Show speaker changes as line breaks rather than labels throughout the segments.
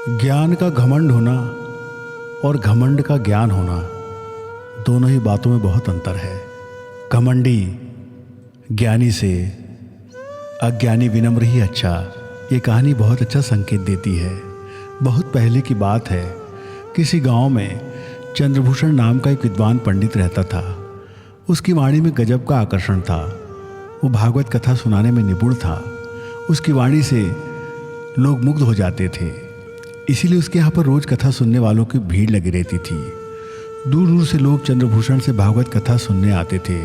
ज्ञान का घमंड होना और घमंड का ज्ञान होना, दोनों ही बातों में बहुत अंतर है। घमंडी ज्ञानी से अज्ञानी विनम्र ही अच्छा, ये कहानी बहुत अच्छा संकेत देती है। बहुत पहले की बात है, किसी गांव में चंद्रभूषण नाम का एक विद्वान पंडित रहता था। उसकी वाणी में गजब का आकर्षण था। वो भागवत कथा सुनाने में निपुण था। उसकी वाणी से लोग मुग्ध हो जाते थे, इसीलिए उसके यहाँ पर रोज कथा सुनने वालों की भीड़ लगी रहती थी। दूर दूर से लोग चंद्रभूषण से भागवत कथा सुनने आते थे।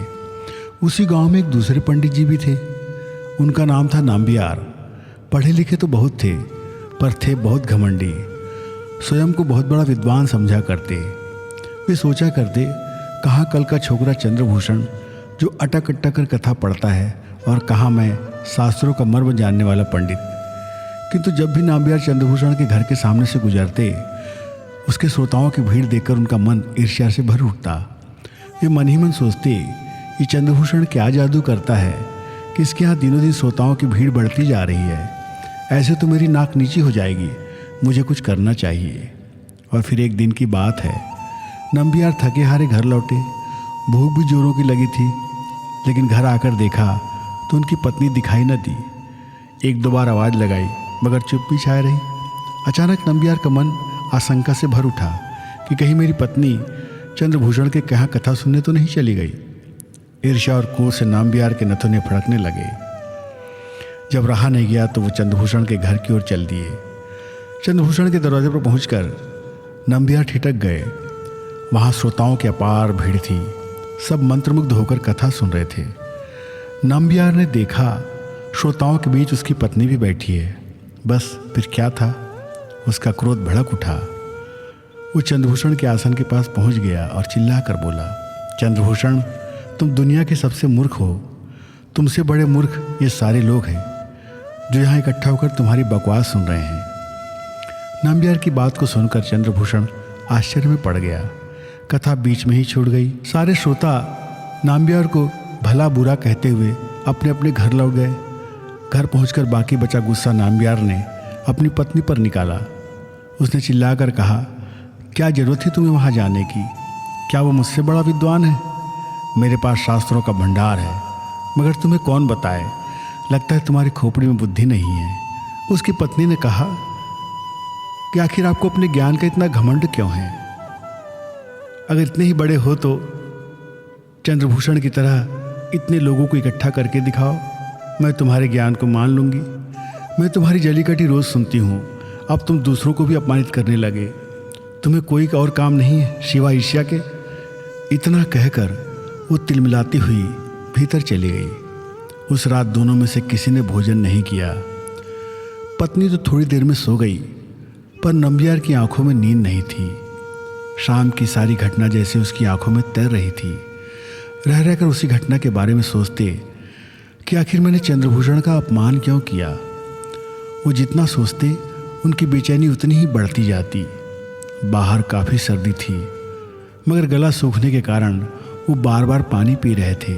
उसी गांव में एक दूसरे पंडित जी भी थे। उनका नाम था नाम्बियार। पढ़े लिखे तो बहुत थे, पर थे बहुत घमंडी। स्वयं को बहुत बड़ा विद्वान समझा करते। वे सोचा करते, कहाँ कल का छोकरा चंद्रभूषण जो अटक अटक कर कथा पढ़ता है, और कहाँ मैं शास्त्रों का मर्म जानने वाला पंडित। किंतु जब भी नाम्बियार चंद्रभूषण के घर के सामने से गुजरते, उसके श्रोताओं की भीड़ देखकर उनका मन ईर्ष्या से भर उठता। वे मन ही मन सोचते, ये चंद्रभूषण क्या जादू करता है कि इसके यहाँ दिनों दिन श्रोताओं की भीड़ बढ़ती जा रही है। ऐसे तो मेरी नाक नीची हो जाएगी, मुझे कुछ करना चाहिए। और फिर एक दिन की बात है, नाम्बियार थके हारे घर लौटे। भूख भी जोरों की लगी थी, लेकिन घर आकर देखा तो उनकी पत्नी दिखाई न दी। एक दो बार आवाज़ लगाई, मगर चुप्पी छाए रही। अचानक नाम्बियार का मन आशंका से भर उठा कि कहीं मेरी पत्नी चंद्रभूषण के कहाँ कथा सुनने तो नहीं चली गई। ईर्ष्या और क्रोध से नाम्बियार के नथुने फड़कने लगे। जब रहा नहीं गया तो वो चंद्रभूषण के घर की ओर चल दिए। चंद्रभूषण के दरवाजे पर पहुंचकर नाम्बियार ठिठक गए। वहाँ श्रोताओं की अपार भीड़ थी। सब मंत्रमुग्ध होकर कथा सुन रहे थे। नाम्बियार ने देखा श्रोताओं के बीच उसकी पत्नी भी बैठी है। बस फिर क्या था, उसका क्रोध भड़क उठा। वो चंद्रभूषण के आसन के पास पहुंच गया और चिल्लाकर बोला, चंद्रभूषण, तुम दुनिया के सबसे मूर्ख हो। तुमसे बड़े मूर्ख ये सारे लोग हैं जो यहाँ इकट्ठा होकर तुम्हारी बकवास सुन रहे हैं। नाम्बियार की बात को सुनकर चंद्रभूषण आश्चर्य में पड़ गया। कथा बीच में ही छूट गई। सारे श्रोता नाम्बियार को भला बुरा कहते हुए अपने अपने घर लौट गए। घर पहुंचकर बाकी बचा गुस्सा नाम्बियार ने अपनी पत्नी पर निकाला। उसने चिल्लाकर कहा, क्या जरूरत थी तुम्हें वहां जाने की? क्या वो मुझसे बड़ा विद्वान है? मेरे पास शास्त्रों का भंडार है, मगर तुम्हें कौन बताए? लगता है तुम्हारी खोपड़ी में बुद्धि नहीं है। उसकी पत्नी ने कहा कि आखिर आपको अपने ज्ञान का इतना घमंड क्यों है? अगर इतने ही बड़े हो तो चंद्रभूषण की तरह इतने लोगों को इकट्ठा करके दिखाओ, मैं तुम्हारे ज्ञान को मान लूँगी। मैं तुम्हारी जली कटी रोज़ सुनती हूँ, अब तुम दूसरों को भी अपमानित करने लगे। तुम्हें कोई और काम नहीं है सिवाय ईर्ष्या के? इतना कहकर वो तिलमिलाती हुई भीतर चली गई। उस रात दोनों में से किसी ने भोजन नहीं किया। पत्नी तो थोड़ी देर में सो गई, पर नाम्बियार की आंखों में नींद नहीं थी। शाम की सारी घटना जैसे उसकी आंखों में तैर रही थी। रह रहकर उसी घटना के बारे में सोचते कि आखिर मैंने चंद्रभूषण का अपमान क्यों किया। वो जितना सोचते उनकी बेचैनी उतनी ही बढ़ती जाती। बाहर काफ़ी सर्दी थी, मगर गला सूखने के कारण वो बार बार पानी पी रहे थे।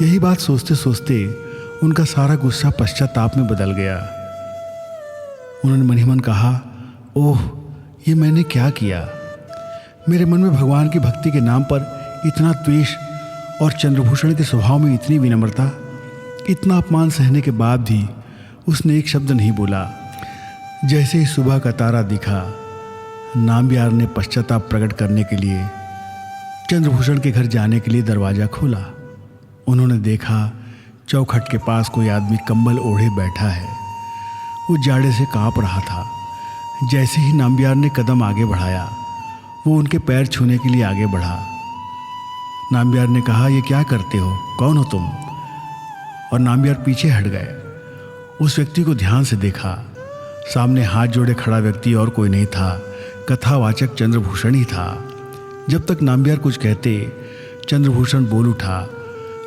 यही बात सोचते सोचते उनका सारा गुस्सा पश्चाताप में बदल गया। उन्होंने मन ही मन कहा, ओह, ये मैंने क्या किया? मेरे मन में भगवान की भक्ति के नाम पर इतना द्वेष और चंद्रभूषण के स्वभाव में इतनी विनम्रता। इतना अपमान सहने के बाद भी उसने एक शब्द नहीं बोला। जैसे ही सुबह का तारा दिखा, नाम्बियार ने पश्चाताप प्रकट करने के लिए चंद्रभूषण के घर जाने के लिए दरवाज़ा खोला। उन्होंने देखा चौखट के पास कोई आदमी कंबल ओढ़े बैठा है। वो जाड़े से काँप रहा था। जैसे ही नाम्बियार ने कदम आगे बढ़ाया, वो उनके पैर छूने के लिए आगे बढ़ा। नाम्बियार ने कहा, ये क्या करते हो? कौन हो तुम? और नाम्बियार पीछे हट गए। उस व्यक्ति को ध्यान से देखा। सामने हाथ जोड़े खड़ा व्यक्ति और कोई नहीं था, कथावाचक चंद्रभूषण ही था। जब तक नाम्बियार कुछ कहते, चंद्रभूषण बोल उठा,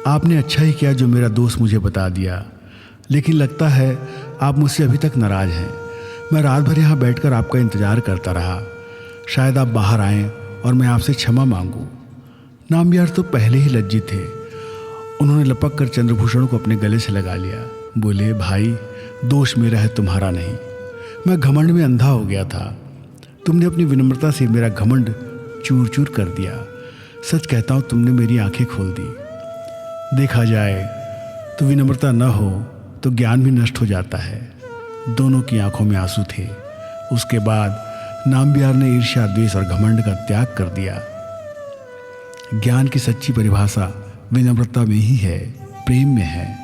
आपने अच्छा ही किया जो मेरा दोस्त मुझे बता दिया, लेकिन लगता है आप मुझसे अभी तक नाराज़ हैं। मैं रात भर यहाँ बैठकर आपका इंतज़ार करता रहा। शायद आप बाहर आएँ और मैं आपसे क्षमा मांगूँ। नाम्बियार तो पहले ही लज्जित थे। उन्होंने लपक कर चंद्रभूषण को अपने गले से लगा लिया। बोले, भाई, दोष मेरा है, तुम्हारा नहीं। मैं घमंड में अंधा हो गया था। तुमने अपनी विनम्रता से मेरा घमंड चूर चूर कर दिया। सच कहता हूँ, तुमने मेरी आंखें खोल दी। देखा जाए तो विनम्रता न हो तो ज्ञान भी नष्ट हो जाता है। दोनों की आंखों में आंसू थे। उसके बाद नामबिहार ने ईर्ष्या, द्वेष और घमंड का त्याग कर दिया। ज्ञान की सच्ची परिभाषा विनम्रता में ही है, प्रेम में है।